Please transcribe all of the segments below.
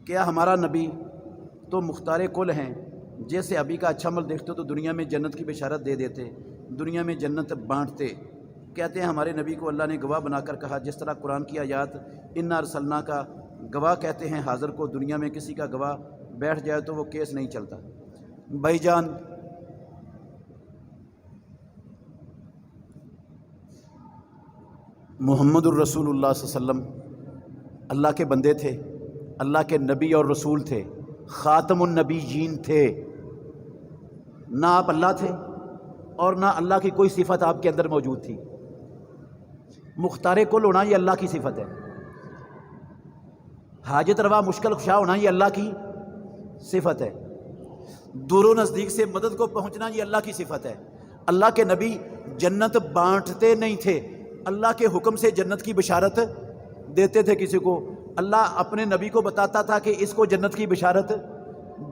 کیا ہمارا نبی تو مختار کل ہیں، جیسے ابھی کا اچھا عمل دیکھتے تو دنیا میں جنت کی بشارت دے دیتے، دنیا میں جنت بانٹتے۔ کہتے ہیں ہمارے نبی کو اللہ نے گواہ بنا کر کہا، جس طرح قرآن کی آیات انا ارسلنا کا گواہ کہتے ہیں حاضر کو، دنیا میں کسی کا گواہ بیٹھ جائے تو وہ کیس نہیں چلتا۔ بھائی جان، محمد الرسول اللہ صلی اللہ علیہ وسلم اللہ کے بندے تھے، اللہ کے نبی اور رسول تھے، خاتم النبیین تھے۔ نہ آپ اللہ تھے اور نہ اللہ کی کوئی صفت آپ کے اندر موجود تھی۔ مختار کل ہونا یہ اللہ کی صفت ہے، حاجت روا مشکل کشا ہونا یہ اللہ کی صفت ہے، دور و نزدیک سے مدد کو پہنچنا یہ اللہ کی صفت ہے۔ اللہ کے نبی جنت بانٹتے نہیں تھے، اللہ کے حکم سے جنت کی بشارت دیتے تھے کسی کو۔ اللہ اپنے نبی کو بتاتا تھا کہ اس کو جنت کی بشارت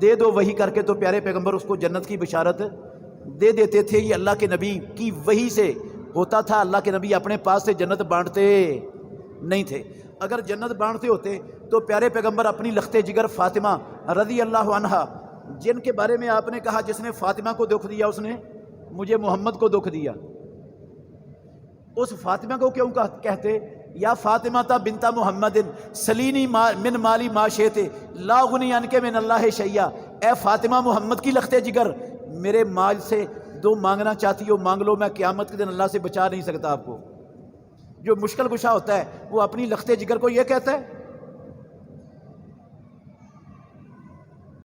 دے دو، وحی کر کے، تو پیارے پیغمبر اس کو جنت کی بشارت دے دیتے تھے۔ یہ اللہ کے نبی کی وحی سے ہوتا تھا، اللہ کے نبی اپنے پاس سے جنت بانٹتے نہیں تھے۔ اگر جنت بانٹتے ہوتے تو پیارے پیغمبر اپنی لخت جگر فاطمہ رضی اللہ عنہا، جن کے بارے میں آپ نے کہا جس نے فاطمہ کو دکھ دیا اس نے مجھے محمد کو دکھ دیا، اس فاطمہ کو کیوں کہتے یا فاطمہ تا بنتا محمد سلینی من مالی ما شئت لا غنی عنک من اللہ شیئا، اے فاطمہ محمد کی لخت جگر، میرے مال سے جو مانگنا چاہتی ہو مانگ لو، میں قیامت کے دن اللہ سے بچا نہیں سکتا آپ کو۔ جو مشکل کشا ہوتا ہے وہ اپنی لخت جگر کو یہ کہتا ہے